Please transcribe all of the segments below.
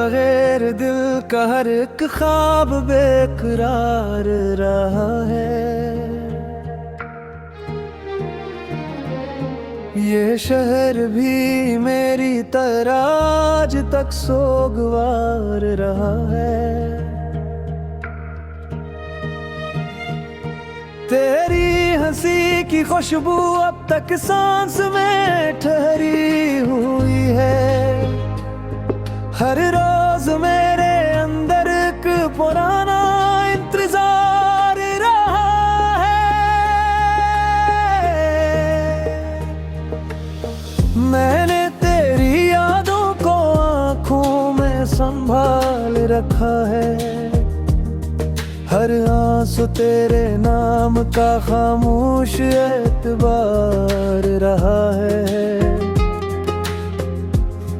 बगैर दिल का हर एक ख्वाब बेकरार रहा है। ये शहर भी मेरी तरह आज तक सोगवार रहा है। तेरी हंसी की खुशबू अब तक सांस में ठहरी हुई है। हर रोज मेरे अंदर एक पुराना इंतजार रहा है। मैंने तेरी यादों को आंखों में संभाल रखा है। हर आंसू तेरे नाम का खामोश एतबार रहा है।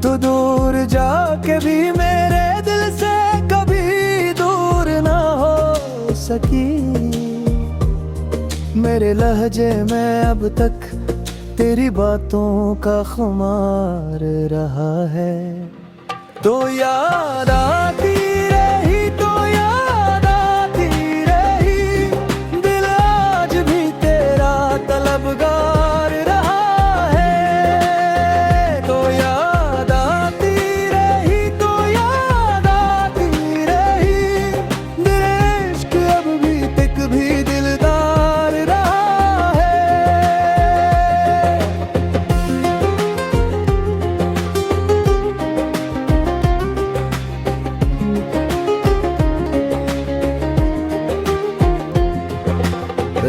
तू दूर जाके भी मेरे दिल से कभी दूर ना हो सकी। मेरे लहजे में अब तक तेरी बातों का खुमार रहा है। तो याद आती रही, तो याद आती रही, दिल आज भी तेरा तलबगार रहा है। तो याद आती रही, तो याद आती रही, दिल इश्क अब भी तक भी दिलदार रहा है।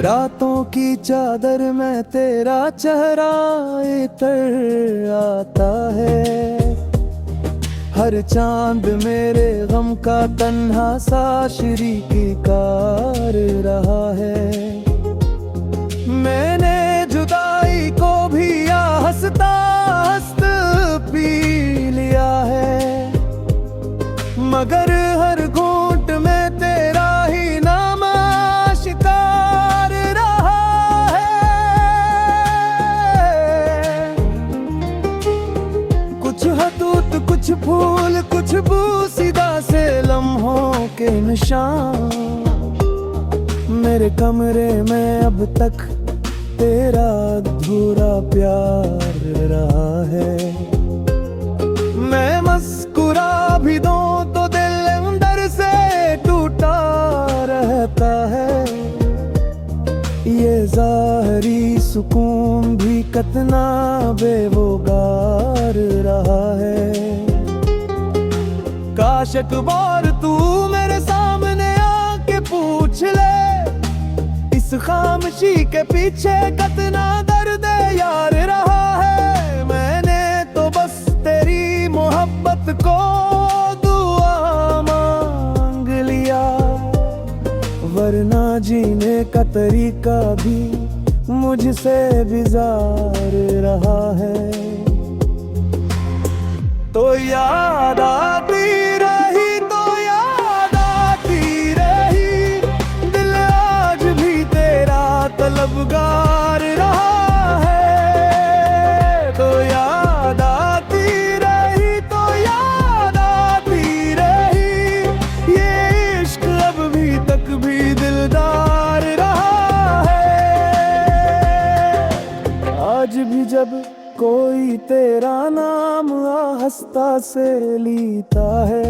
रातों की चादर में तेरा चेहरा इतर आता है। हर चांद मेरे गम का तन्हा सा शरीकी कार रहा है। मैंने जुदाई को भी या हंसता हंसता पी लिया है। मगर हर घूंट में तेरा ही नाम आशिकार रहा है। कुछ हदूत, कुछ फूल, कुछ बूसीदा से लम्हों के निशान। मेरे कमरे में अब तक तेरा अधूरा प्यार रहा है। मैं मुस्कुरा भी दूं तो दिल अंदर से टूटा रहता है। ये ज़ाहरी सुकून भी कितना बेवगार रहा है। काश एक बार तू मेरे सामने आके पूछ ले, इस खामोशी के पीछे कितना दर्द यार रहा है। मैंने तो बस तेरी मोहब्बत को दुआ मांग लिया, वरना जीने का तरीका भी मुझसे बिजार रहा है। तो याद आती रही, तो याद आती रही, दिल आज भी तेरा तलबगार रहा है। तो याद आती रही, तो याद आती रही, ये इश्क अब भी तक भी दिलदार रहा है। आज भी जब कोई तेरा नाम आहिस्ता से लीता है,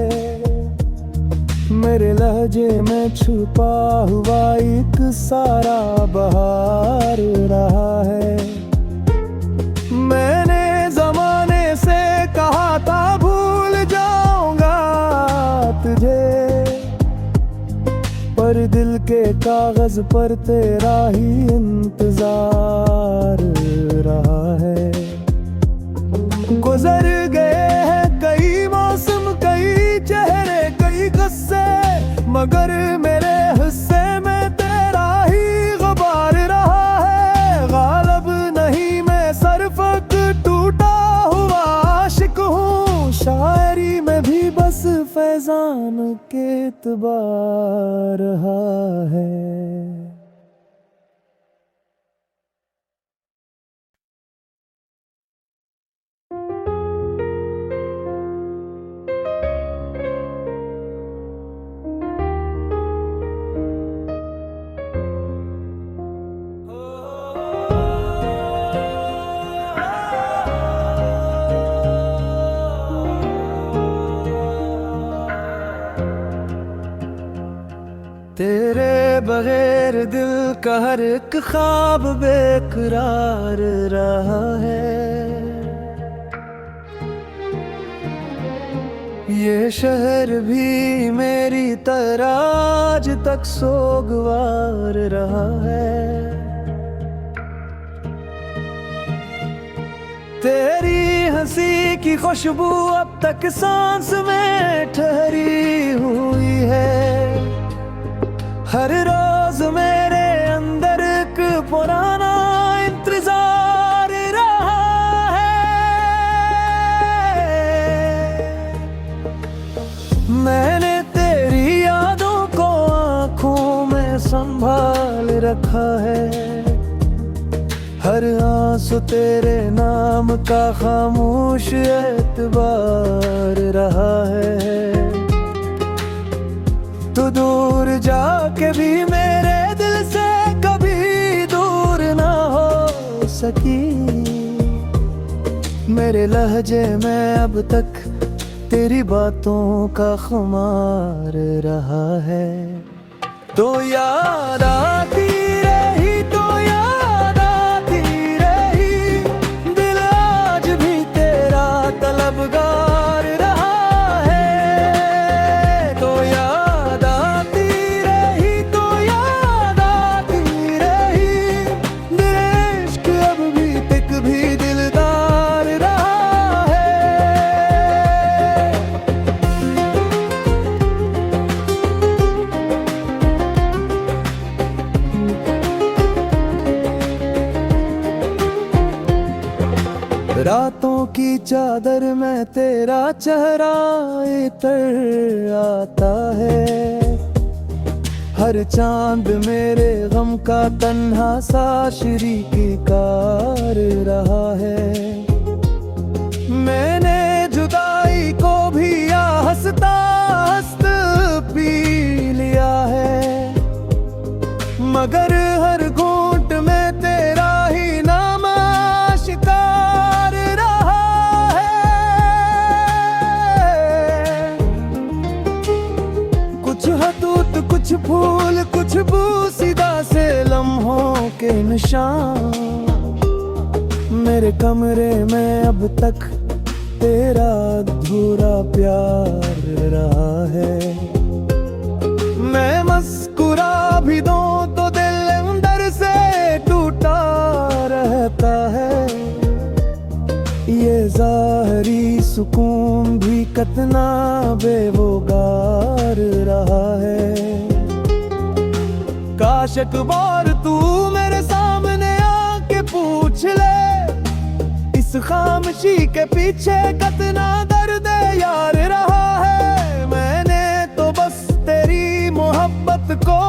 मेरे लहजे में छुपा हुआ एक सारा बहार रहा है। मैंने जमाने से कहा था भूल जाऊंगा तुझे, पर दिल के कागज पर तेरा ही इंतजार रहा है। गुजर गए हैं कई मौसम, कई चेहरे, कई गुस्से, मगर मेरे हिस्से में तेरा ही गुबार रहा है। गालब नहीं मैं सरफक टूटा हुआ आशिक हूँ, शायरी में भी बस फैजान के एतबार रहा है। बगैर दिल का हर एक ख्वाब बेकरार रहा है। ये शहर भी मेरी तरह आज तक सोगवार रहा है। तेरी हंसी की खुशबू अब तक सांस में ठहरी हुई है। हर रोज मेरे अंदर एक पुराना इंतजार रहा है। मैंने तेरी यादों को आंखों में संभाल रखा है। हर आंसू तेरे नाम का खामोश एतबार रहा है। तू दूर जाके भी मेरे दिल से कभी दूर ना हो सकी। मेरे लहजे में अब तक तेरी बातों का खुमार रहा है। तो याद आती रही, तो याद आती रही, दिल आज भी तेरा तलबगार रहा है। तो याद आती रही, तो याद आती रही, दिल इश्क अब भी तक भी दिलदार रहा है। रातों की चादर में तेरा चेहरा इतर आता है। हर चांद मेरे गम का तन्हा सा शरीकार रहा है। मैंने जुदाई को भी हंसता हंसता पी लिया है। मगर हर घूंट में तेरा ही नाम आशिकार रहा है। कुछ हदूत, कुछ फूल, कुछ बूसीदा से लम्हों के निशान। मेरे कमरे में अब तक तेरा अधूरा प्यार रहा है। मैं मुस्कुरा भी दूं तो दिल अंदर से टूटा रहता है। ये जाहरी सुकून भी कितना बेवगार रहा है। काश एक बार तू मेरे सामने आके पूछ ले, इस खामोशी के पीछे कितना दर्द यार रहा है। मैंने तो बस तेरी मोहब्बत को